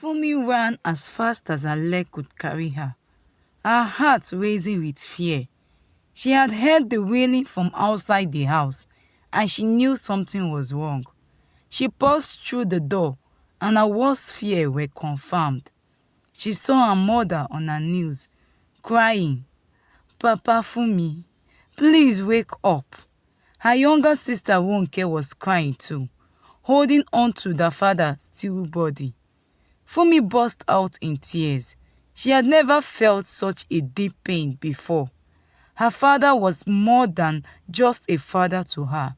Fummi ran as fast as her leg could carry her heart racing with fear. She had heard the wailing from outside the house, and she knew something was wrong. She burst through the door, and her worst fears were confirmed. She saw her mother on her knees, crying, "Papa Fummi, please wake up." Her younger sister Ronke was crying too, holding on to their father's still body. Fummi burst out in tears. She had never felt such a deep pain before. Her father was more than just a father to her.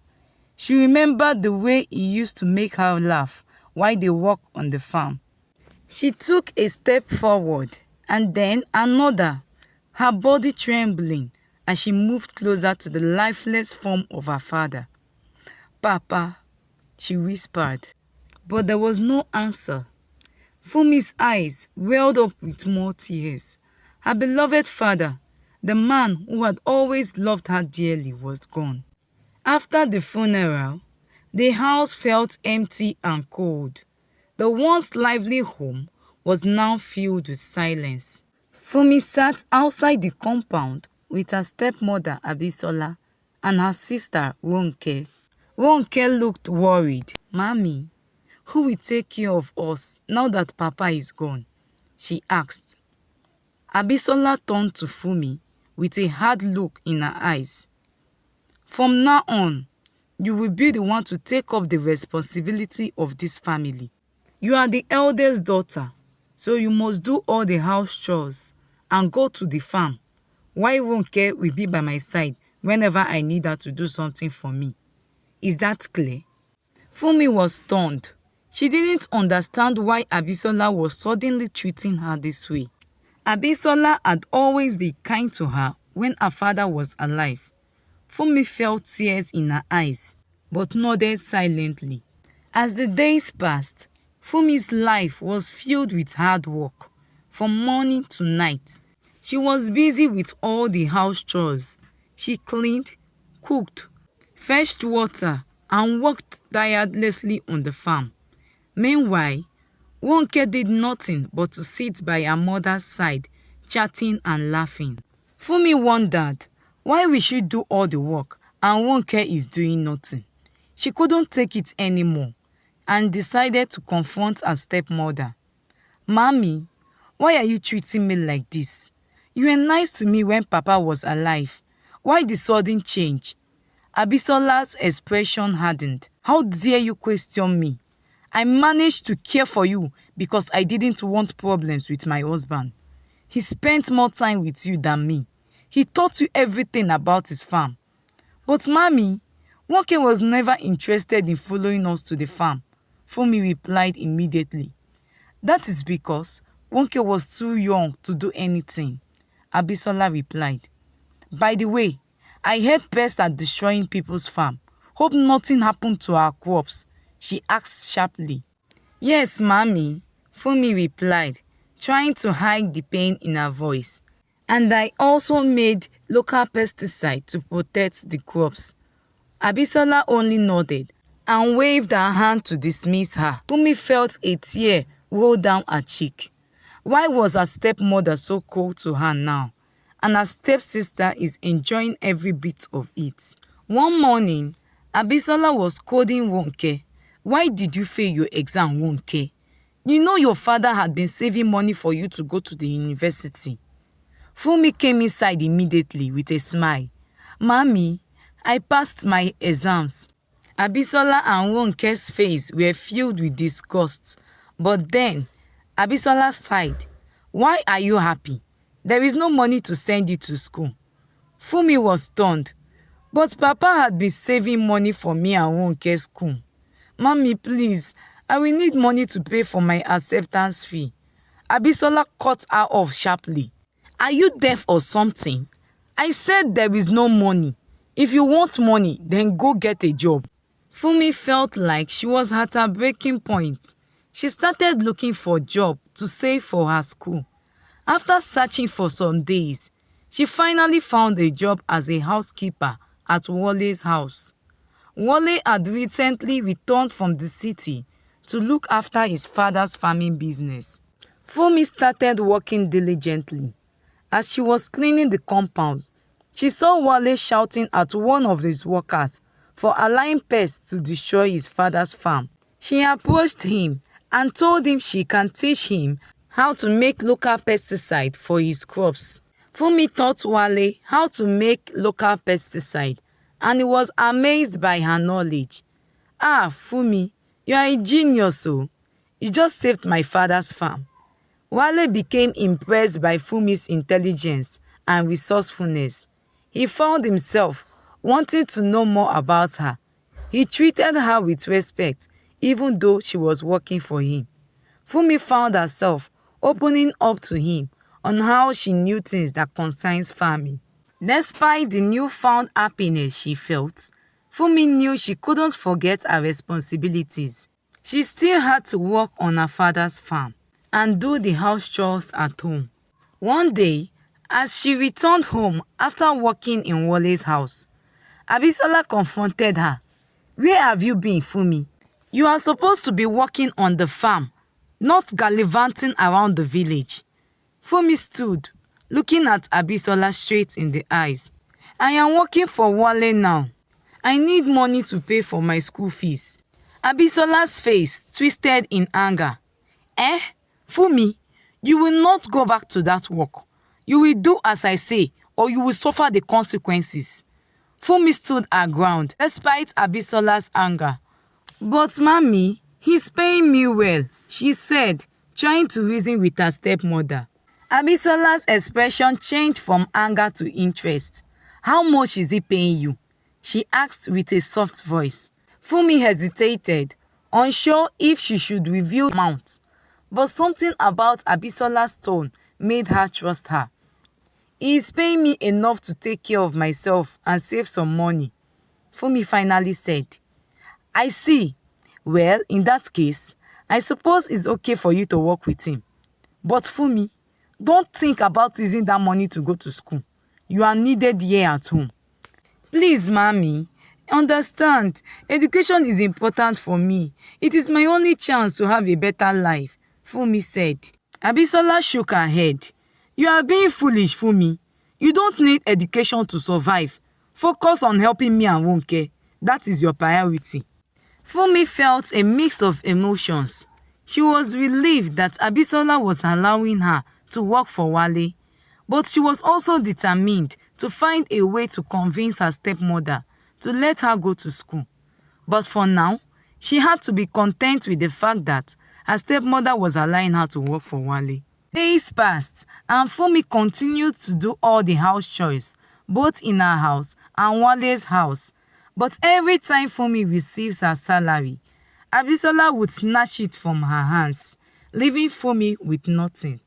She remembered the way he used to make her laugh while they worked on the farm. She took a step forward and then another, her body trembling as she moved closer to the lifeless form of her father. "Papa," she whispered, but there was no answer. Fummi's eyes welled up with more tears. Her beloved father, the man who had always loved her dearly, was gone. After the funeral, the house felt empty and cold. The once lively home was now filled with silence. Fummi sat outside the compound with her stepmother Abisola and her sister Ronke. Ronke looked worried. "Mommy, who will take care of us now that Papa is gone?" she asked. Abisola turned to Fummi with a hard look in her eyes. "From now on, you will be the one to take up the responsibility of this family. You are the eldest daughter, so you must do all the house chores and go to the farm, while Ronke will be by my side whenever I need her to do something for me. Is that clear?" Fummi was stunned. She didn't understand why Abisola was suddenly treating her this way. Abisola had always been kind to her when her father was alive. Fummi felt tears in her eyes, but nodded silently. As the days passed, Fummi's life was filled with hard work. From morning to night, she was busy with all the house chores. She cleaned, cooked, fetched water, and worked tirelessly on the farm. Meanwhile, Ronke did nothing but to sit by her mother's side, chatting and laughing. Fummi wondered why we should do all the work and Ronke is doing nothing. She couldn't take it anymore and decided to confront her stepmother. "Mommy, why are you treating me like this? You were nice to me when Papa was alive. Why the sudden change?" Abisola's expression hardened. "How dare you question me? I managed to care for you because I didn't want problems with my husband. He spent more time with you than me. He taught you everything about his farm." "But Mommy, Ronke was never interested in following us to the farm," Fummi replied immediately. "That is because Ronke was too young to do anything," Abisola replied. "By the way, I heard pests are destroying people's farm. Hope nothing happened to our crops," she asked sharply. "Yes, Mommy," Fummi replied, trying to hide the pain in her voice. "And I also made local pesticide to protect the crops." Abisola only nodded and waved her hand to dismiss her. Fummi felt a tear roll down her cheek. Why was her stepmother so cold to her now? And her stepsister is enjoying every bit of it. One morning, Abisola was scolding Ronke. "Why did you fail your exam, Ronke? You know your father had been saving money for you to go to the university." Fummi came inside immediately with a smile. "Mommy, I passed my exams." Abisola and Ronke's face were filled with disgust. But then, Abisola sighed. "Why are you happy? There is no money to send you to school." Fummi was stunned. "But Papa had been saving money for me and Ronke's school. Mommy, please, I will need money to pay for my acceptance fee." Abisola cut her off sharply. "Are you deaf or something? I said there is no money. If you want money, then go get a job." Fummi felt like she was at her breaking point. She started looking for a job to save for her school. After searching for some days, she finally found a job as a housekeeper at Walle's house. Wale had recently returned from the city to look after his father's farming business. Fummi started working diligently. As she was cleaning the compound, she saw Wale shouting at one of his workers for allowing pests to destroy his father's farm. She approached him and told him she can teach him how to make local pesticide for his crops. Fummi taught Wale how to make local pesticide and he was amazed by her knowledge. "Ah, Fummi, you are a genius, oh. You just saved my father's farm." Wale became impressed by Fummi's intelligence and resourcefulness. He found himself wanting to know more about her. He treated her with respect even though she was working for him. Fummi found herself opening up to him on how she knew things that concerns farming. Despite the newfound happiness she felt, Fummi knew she couldn't forget her responsibilities. She still had to work on her father's farm and do the house chores at home. One day, as she returned home after working in Wale's house, Abisola confronted her. "Where have you been, Fummi? You are supposed to be working on the farm, not gallivanting around the village." Fummi stood, looking at Abisola straight in the eyes. "I am working for Wale now. I need money to pay for my school fees." Abisola's face twisted in anger. "Eh? Fummi, you will not go back to that work. You will do as I say or you will suffer the consequences." Fummi stood her ground despite Abisola's anger. "But mommy, he's paying me well," she said, trying to reason with her stepmother. Abisola's expression changed from anger to interest. "How much is he paying you?" she asked with a soft voice. Fummi hesitated, unsure if she should reveal the amount, but something about Abisola's tone made her trust her. "He is paying me enough to take care of myself and save some money," Fummi finally said. "I see. Well, in that case, I suppose it's okay for you to work with him. But Fummi, don't think about using that money to go to school. You are needed here at home." "Please, mommy, understand. Education is important for me. It is my only chance to have a better life," Fummi said. Abisola shook her head. "You are being foolish, Fummi. You don't need education to survive. Focus on helping me and Ronke. That is your priority." Fummi felt a mix of emotions. She was relieved that Abisola was allowing her to work for Wale, but she was also determined to find a way to convince her stepmother to let her go to school. But for now, she had to be content with the fact that her stepmother was allowing her to work for Wale. Days passed and Fummi continued to do all the house chores, both in her house and Wale's house. But every time Fummi receives her salary, Abisola would snatch it from her hands, leaving Fummi with nothing.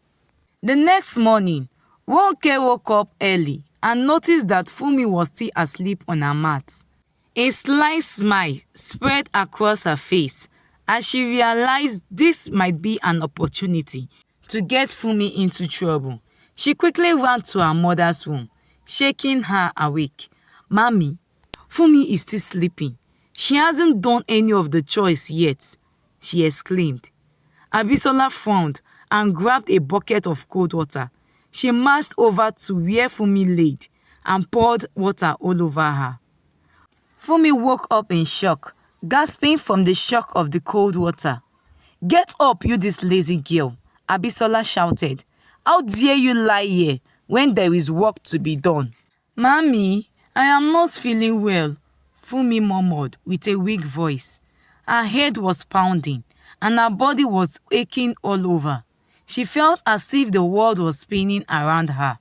The next morning, Ronke woke up early and noticed that Fummi was still asleep on her mat. A sly smile spread across her face as she realized this might be an opportunity to get Fummi into trouble. She quickly ran to her mother's room, shaking her awake. "Mommy, Fummi is still sleeping. She hasn't done any of the chores yet," she exclaimed. Abisola frowned and grabbed a bucket of cold water. She marched over to where Fummi laid and poured water all over her. Fummi woke up in shock, gasping from the shock of the cold water. "Get up, you this lazy girl," Abisola shouted. "How dare you lie here when there is work to be done?" "Mommy, I am not feeling well," Fummi murmured with a weak voice. Her head was pounding and her body was aching all over. She felt as if the world was spinning around her.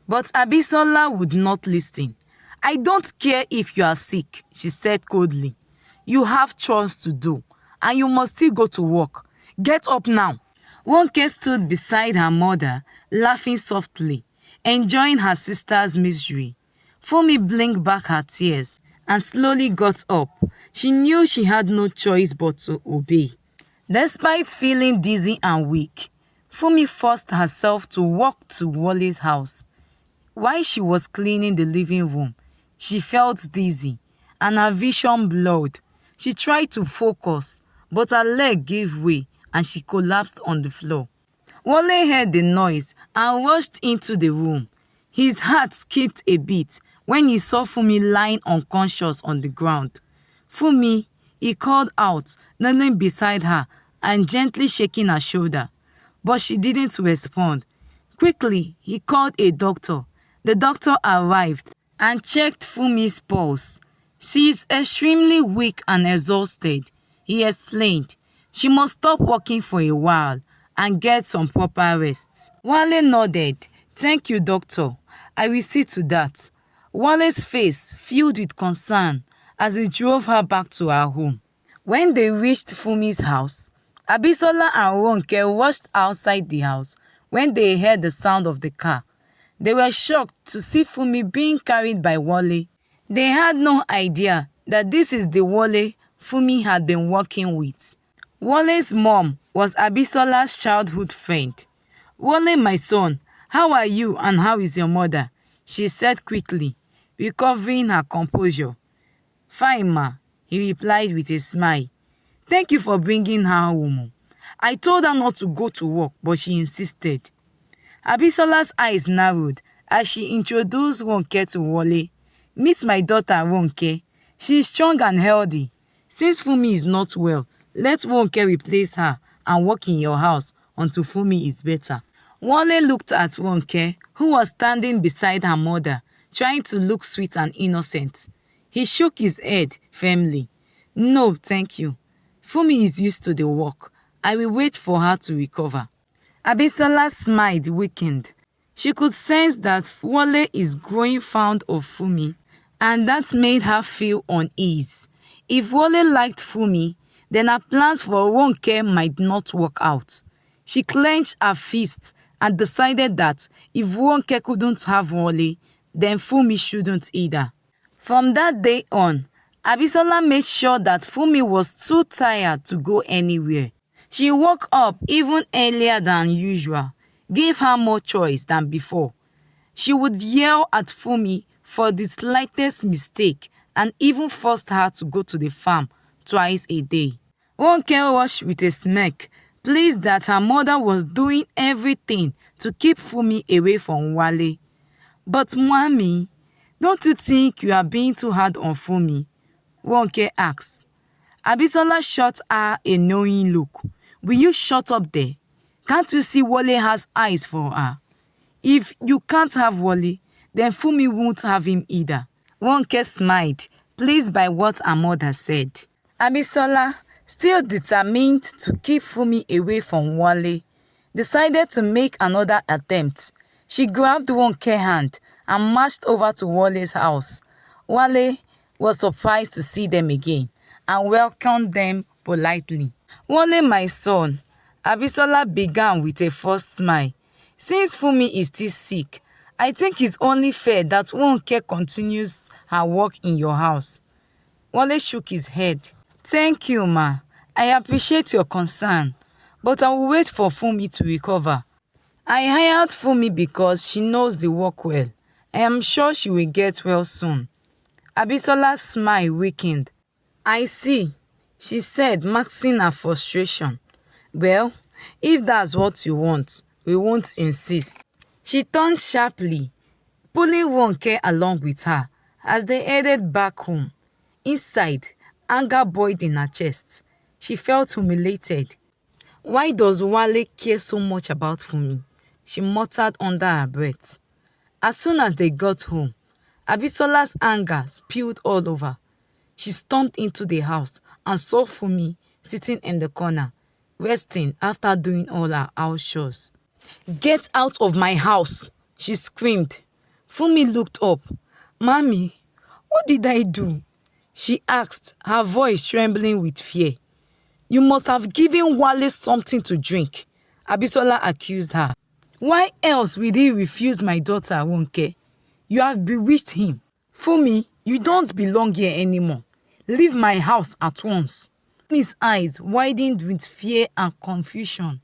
But Abisola would not listen. "I don't care if you are sick," she said coldly. "You have chores to do and you must still go to work. Get up now." Ronke stood beside her mother, laughing softly, enjoying her sister's misery. Fummi blinked back her tears and slowly got up. She knew she had no choice but to obey. Despite feeling dizzy and weak, Fummi forced herself to walk to Wale's house. While she was cleaning the living room, she felt dizzy and her vision blurred. She tried to focus, but her leg gave way and she collapsed on the floor. Wale heard the noise and rushed into the room. His heart skipped a beat when he saw Fummi lying unconscious on the ground. Fummi, he called out, kneeling beside her and gently shaking her shoulder. But she didn't respond. Quickly, he called a doctor. The doctor arrived and checked Fummi's pulse. She is extremely weak and exhausted, he explained. She must stop working for a while and get some proper rest. Wale nodded. Thank you, doctor. I will see to that. Wale's face filled with concern as he drove her back to her home. When they reached Fummi's house, Abisola and Ronke rushed outside the house when they heard the sound of the car. They were shocked to see Fummi being carried by Wale. They had no idea that this is the Wale Fummi had been working with. Wale's mom was Abisola's childhood friend. Wale, my son, how are you and how is your mother? She said quickly, recovering her composure. Fine, ma, he replied with a smile. Thank you for bringing her home. I told her not to go to work, but she insisted. Abisola's eyes narrowed as she introduced Ronke to Wale. Meet my daughter Ronke. She is strong and healthy. Since Fummi is not well, let Ronke replace her and work in your house until Fummi is better. Wale looked at Ronke, who was standing beside her mother, trying to look sweet and innocent. He shook his head firmly. No, thank you. Fummi is used to the work. I will wait for her to recover. Abisola's smile weakened. She could sense that Wale is growing fond of Fummi, and that made her feel unease. If Wale liked Fummi, then her plans for Ronke might not work out. She clenched her fists and decided that if Ronke couldn't have Wale, then Fummi shouldn't either. From that day on, Abisola made sure that Fummi was too tired to go anywhere. She woke up even earlier than usual, gave her more choice than before. She would yell at Fummi for the slightest mistake and even forced her to go to the farm twice a day. Ronke rushed with a smirk, pleased that her mother was doing everything to keep Fummi away from Wale. But mommy, don't you think you are being too hard on Fummi? Ronke asked. Abisola shot her a knowing look. Will you shut up there? Can't you see Wale has eyes for her? If you can't have Wale, then Fummi won't have him either. Ronke smiled, pleased by what her mother said. Abisola, still determined to keep Fummi away from Wale, decided to make another attempt. She grabbed Ronke's hand and marched over to Wale's house. Wale was surprised to see them again and welcomed them politely. Wale, my son, Abisola began with a forced smile. Since Fummi is still sick, I think it's only fair that Ronke continues her work in your house. Wale shook his head. Thank you, ma. I appreciate your concern, but I will wait for Fummi to recover. I hired Fummi because she knows the work well. I am sure she will get well soon. Abisola's smile weakened. I see, she said, masking her frustration. Well, if that's what you want, we won't insist. She turned sharply, pulling Ronke along with her as they headed back home. Inside, anger boiled in her chest. She felt humiliated. Why does Wale care so much about Fummi? She muttered under her breath. As soon as they got home, Abisola's anger spilled all over. She stormed into the house and saw Fummi sitting in the corner, resting after doing all her house chores. Get out of my house, she screamed. Fummi looked up. Mommy, what did I do? She asked, her voice trembling with fear. You must have given Wale something to drink, Abisola accused her. Why else will he refuse my daughter, Ronke? You have bewitched him. Fummi, you don't belong here anymore. Leave my house at once. Fummi's eyes widened with fear and confusion.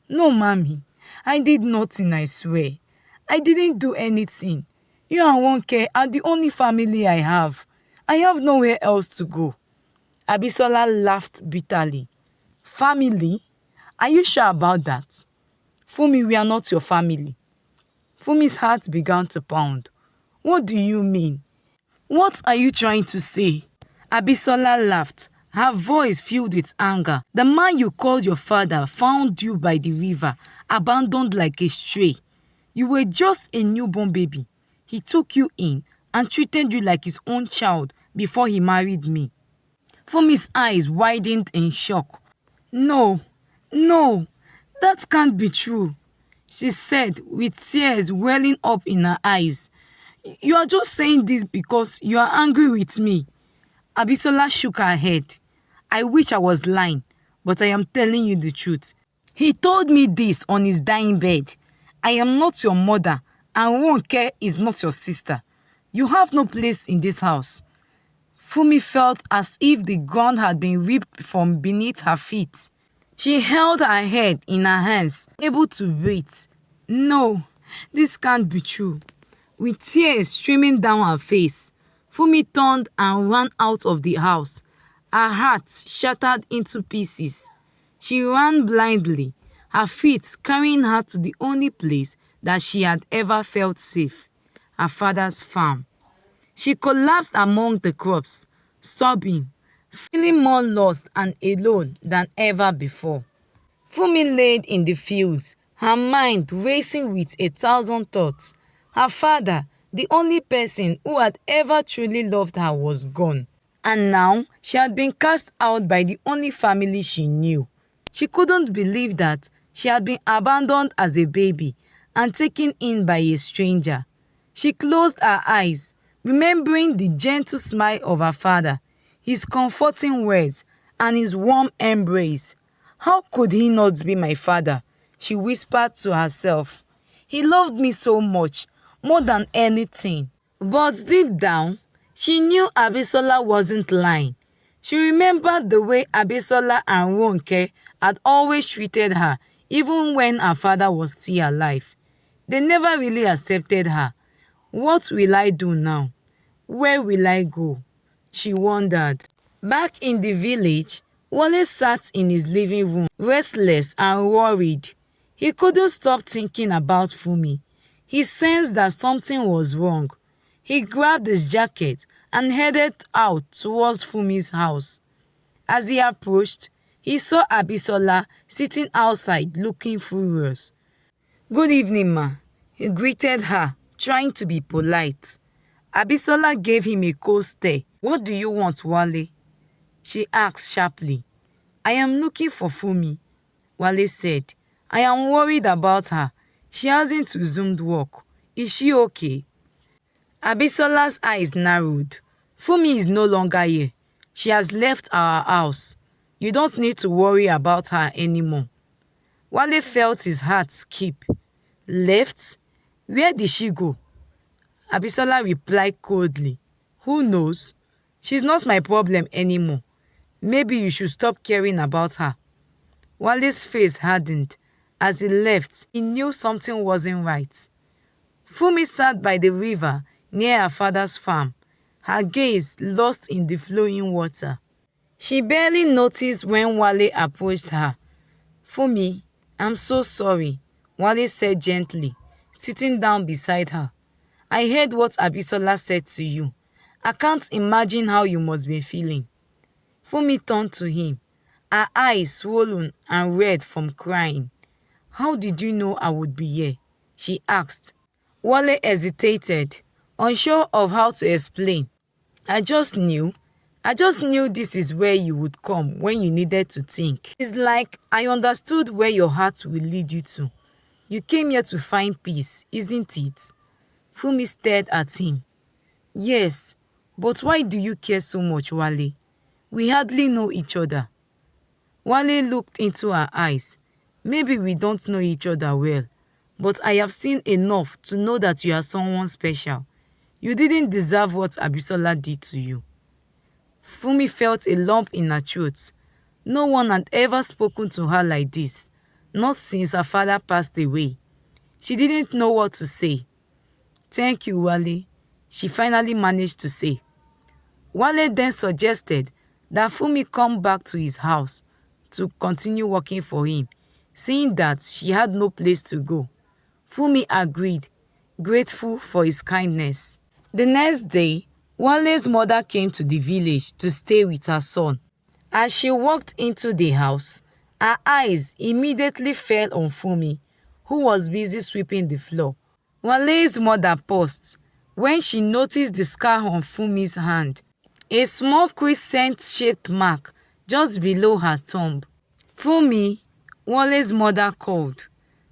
No, mommy, I did nothing, I swear. I didn't do anything. You and Ronke are the only family I have. I have nowhere else to go. Abisola laughed bitterly. Family? Are you sure about that? Fummi, we are not your family. Fumi's heart began to pound. What do you mean? What are you trying to say? Abisola laughed, her voice filled with anger. The man you called your father found you by the river, abandoned like a stray. You were just a newborn baby. He took you in and treated you like his own child before he married me. Fumi's eyes widened in shock. No, no, that can't be true, she said with tears welling up in her eyes. You are just saying this because you are angry with me. Abisola shook her head. I wish I was lying, but I am telling you the truth. He told me this on his dying bed. I am not your mother, and Ronke is not your sister. You have no place in this house. Fummi felt as if the ground had been ripped from beneath her feet. She held her head in her hands, able to breathe. No, this can't be true. With tears streaming down her face, Fummi turned and ran out of the house, her heart shattered into pieces. She ran blindly, her feet carrying her to the only place that she had ever felt safe, her father's farm. She collapsed among the crops, sobbing, feeling more lost and alone than ever before. Fummi laid in the fields, her mind racing with 1,000 thoughts. Her father, the only person who had ever truly loved her, was gone. And now she had been cast out by the only family she knew. She couldn't believe that she had been abandoned as a baby and taken in by a stranger. She closed her eyes, remembering the gentle smile of her father, his comforting words, and his warm embrace. How could he not be my father? She whispered to herself. He loved me so much, more than anything. But deep down, she knew Abisola wasn't lying. She remembered the way Abisola and Ronke had always treated her, even when her father was still alive. They never really accepted her. What will I do now? Where will I go? She wondered. Back in the village, Wale sat in his living room, restless and worried. He couldn't stop thinking about Fummi. He sensed that something was wrong. He grabbed his jacket and headed out towards Fummi's house. As he approached, he saw Abisola sitting outside looking furious. "Good evening, ma," he greeted her, trying to be polite. Abisola gave him a cold stare. "What do you want, Wale?" she asked sharply. "I am looking for Fummi," Wale said. "I am worried about her. She hasn't resumed work. Is she okay?" Abisola's eyes narrowed. "Fummi is no longer here. She has left our house. You don't need to worry about her anymore." Wale felt his heart skip. "Left? Where did she go?" Abisola replied coldly. "Who knows? She's not my problem anymore. Maybe you should stop caring about her." Wale's face hardened. As he left, he knew something wasn't right. Fummi sat by the river near her father's farm, her gaze lost in the flowing water. She barely noticed when Wale approached her. "Fummi, I'm so sorry," Wale said gently, sitting down beside her. "I heard what Abisola said to you. I can't imagine how you must be feeling." Fummi turned to him, her eyes swollen and red from crying. "How did you know I would be here?" she asked. Wale hesitated, unsure of how to explain. I just knew this is where you would come when you needed to think. It's like I understood where your heart will lead you to. You came here to find peace, isn't it?" Fummi stared at him. "Yes, but why do you care so much, Wale? We hardly know each other." Wale looked into her eyes. "Maybe we don't know each other well, but I have seen enough to know that you are someone special. You didn't deserve what Abisola did to you." Fummi felt a lump in her throat. No one had ever spoken to her like this, not since her father passed away. She didn't know what to say. "Thank you, Wale," she finally managed to say. Wale then suggested that Fummi come back to his house, to continue working for him, seeing that she had no place to go. Fummi agreed, grateful for his kindness. The next day, Wale's mother came to the village to stay with her son. As she walked into the house, her eyes immediately fell on Fummi, who was busy sweeping the floor. Wale's mother paused when she noticed the scar on Fummi's hand, a small crescent-shaped mark just below her thumb. "Fummi," Wale's mother called,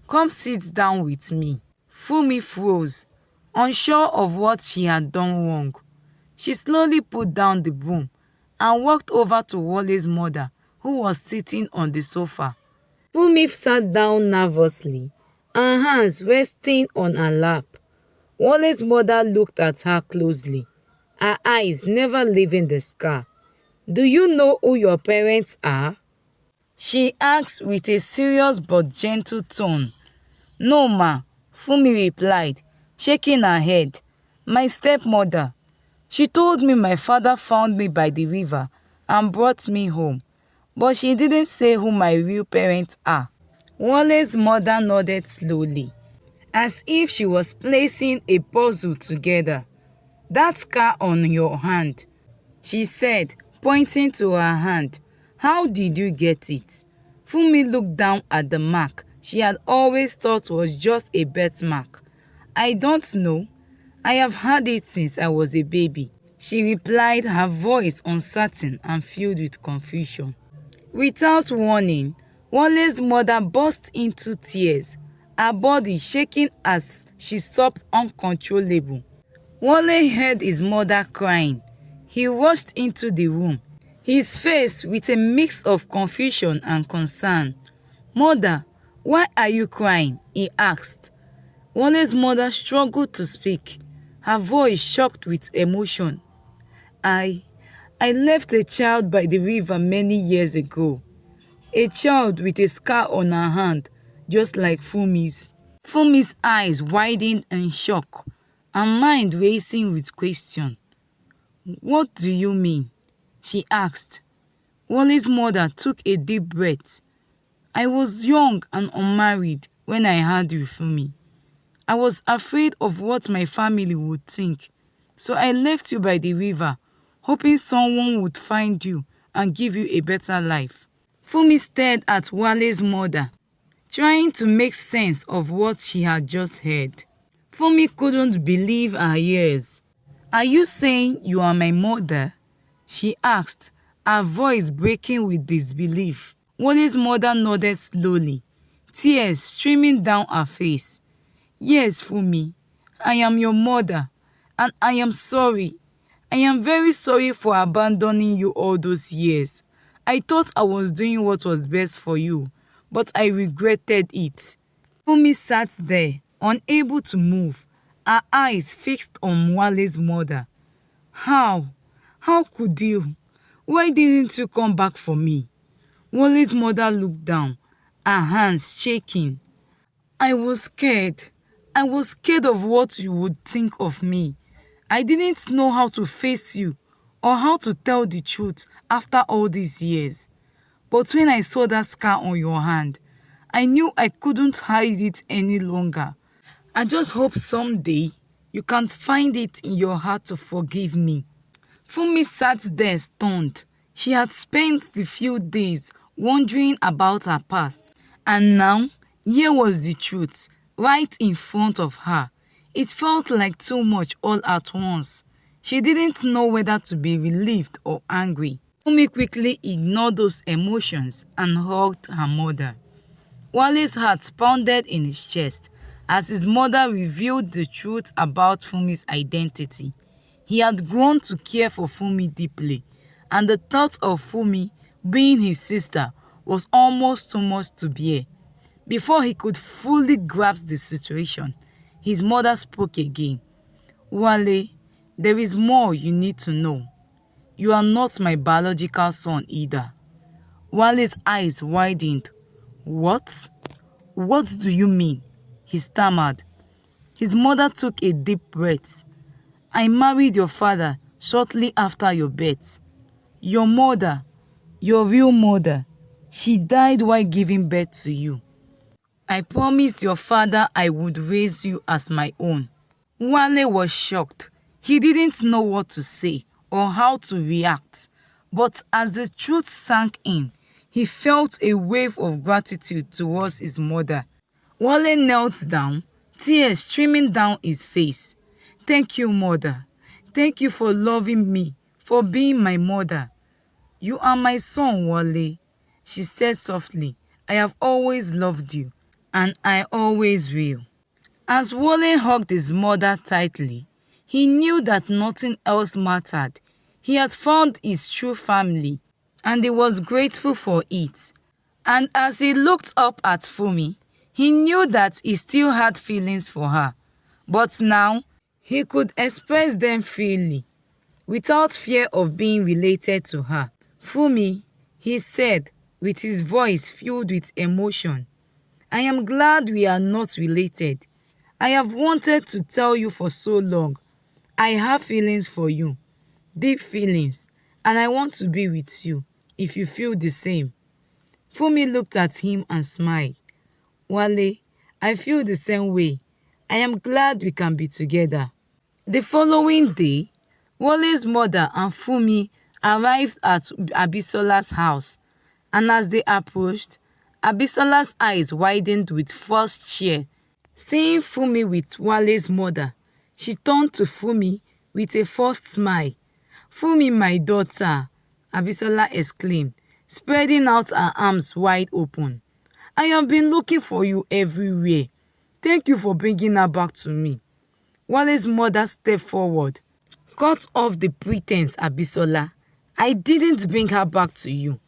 "come sit down with me." Fummi froze, unsure of what she had done wrong. She slowly put down the broom and walked over to Wale's mother, who was sitting on the sofa. Fummi sat down nervously, her hands resting on her lap. Wale's mother looked at her closely, her eyes never leaving the scar. "Do you know who your parents are?" she asked with a serious but gentle tone. "No, ma," Fummi replied, shaking her head. "My stepmother. She told me my father found me by the river and brought me home, but she didn't say who my real parents are." Wale's mother nodded slowly, as if she was placing a puzzle together. "That scar on your hand," she said, pointing to her hand. "How did you get it?" Fummi looked down at the mark she had always thought was just a birthmark. "I don't know. I have had it since I was a baby," she replied, her voice uncertain and filled with confusion. Without warning, Wale's mother burst into tears, her body shaking as she sobbed uncontrollable. Wale heard his mother crying. He rushed into the room, his face with a mix of confusion and concern. "Mother, why are you crying?" he asked. Wale's mother struggled to speak, her voice shocked with emotion. I left a child by the river many years ago. A child with a scar on her hand, just like Fummi's." Fummi's eyes widened in shock, her mind racing with question. "What do you mean?" she asked. Wale's mother took a deep breath. "I was young and unmarried when I had you, Fummi. I was afraid of what my family would think, so I left you by the river, hoping someone would find you and give you a better life." Fummi stared at Wale's mother, trying to make sense of what she had just heard. Fummi couldn't believe her ears. "Are you saying you are my mother?" she asked, her voice breaking with disbelief. Wale's mother nodded slowly, tears streaming down her face. "Yes, Fummi, I am your mother, and I am sorry. I am very sorry for abandoning you all those years. I thought I was doing what was best for you, but I regretted it." Fummi sat there, unable to move, her eyes fixed on Wale's mother. How? How could you? Why didn't you come back for me?" Wale's mother looked down, her hands shaking. "I was scared. I was scared of what you would think of me. I didn't know how to face you or how to tell the truth after all these years. But when I saw that scar on your hand, I knew I couldn't hide it any longer. I just hope someday you can find it in your heart to forgive me." Fummi sat there stunned. She had spent the few days wondering about her past, and now here was the truth, right in front of her. It felt like too much all at once. She didn't know whether to be relieved or angry. Fummi quickly ignored those emotions and hugged her mother. Wale's heart pounded in his chest as his mother revealed the truth about Fummi's identity. He had grown to care for Fummi deeply, and the thought of Fummi being his sister was almost too much to bear. Before he could fully grasp the situation, his mother spoke again. "Wale, there is more you need to know. You are not my biological son either." Wale's eyes widened. "What? What do you mean?" he stammered. His mother took a deep breath. "I married your father shortly after your birth. Your mother, your real mother, She died while giving birth to you. I promised your father I would raise you as my own. Wale was shocked. He didn't know what to say or how to react. But as the truth sank in, he felt a wave of gratitude towards his mother. Wale knelt down, tears streaming down his face. Thank you, mother. Thank you for loving me, for being my mother. You are my son, Wale, she said softly. I have always loved you, and I always will. As Wale hugged his mother tightly, he knew that nothing else mattered. He had found his true family, and he was grateful for it. And as he looked up at Fummi, he knew that he still had feelings for her. But now, he could express them freely, without fear of being related to her. Fummi, he said, with his voice filled with emotion, I am glad we are not related. I have wanted to tell you for so long. I have feelings for you, deep feelings, and I want to be with you if you feel the same. Fummi looked at him and smiled. Wale, I feel the same way. I am glad we can be together. The following day, Wale's mother and Fummi arrived at Abisola's house, and as they approached, Abisola's eyes widened with first cheer. Seeing Fummi with Wale's mother, she turned to Fummi with a forced smile. Fummi, my daughter, Abisola exclaimed, spreading out her arms wide open. I have been looking for you everywhere. Thank you for bringing her back to me. Wale's mother stepped forward. Cut off the pretense, Abisola. I didn't bring her back to you.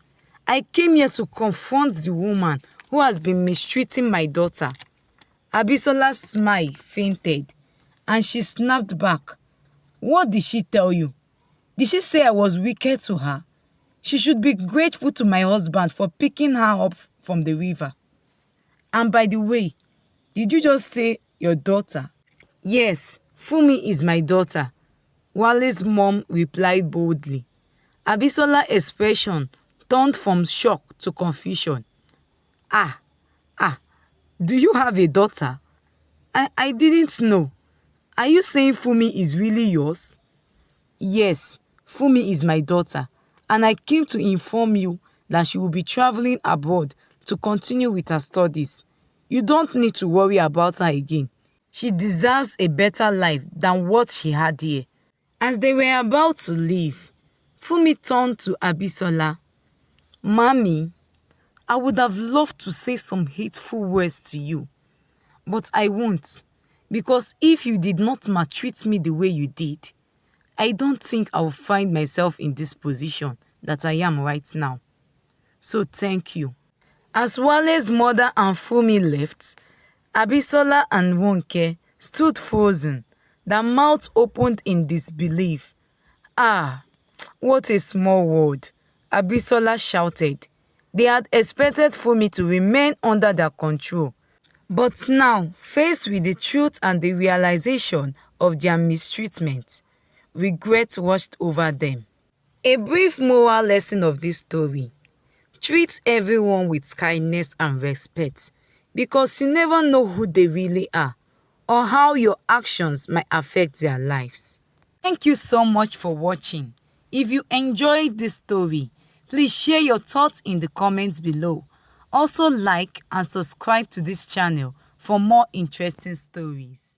I came here to confront the woman who has been mistreating my daughter. Abisola's smile fainted, and she snapped back. What did she tell you? Did she say I was wicked to her? She should be grateful to my husband for picking her up from the river. And by the way, did you just say your daughter? Yes, Fummi is my daughter, Wale's mom replied boldly. Abisola's expression turned from shock to confusion. Ah, do you have a daughter? I didn't know. Are you saying Fummi is really yours? Yes, Fummi is my daughter, and I came to inform you that she will be traveling abroad to continue with her studies. You don't need to worry about her again. She deserves a better life than what she had here. As they were about to leave, Fummi turned to Abisola. Mommy, I would have loved to say some hateful words to you, but I won't, because if you did not maltreat me the way you did, I don't think I will find myself in this position that I am right now. So thank you. As Wale's mother and Fummi left, Abisola and Ronke stood frozen, their mouths opened in disbelief. Ah, what a small world, Abisola shouted. They had expected Fummi to remain under their control. But now, faced with the truth and the realization of their mistreatment, regret washed over them. A brief moral lesson of this story: treat everyone with kindness and respect, because you never know who they really are or how your actions might affect their lives. Thank you so much for watching. If you enjoyed this story, please share your thoughts in the comments below. Also like and subscribe to this channel for more interesting stories.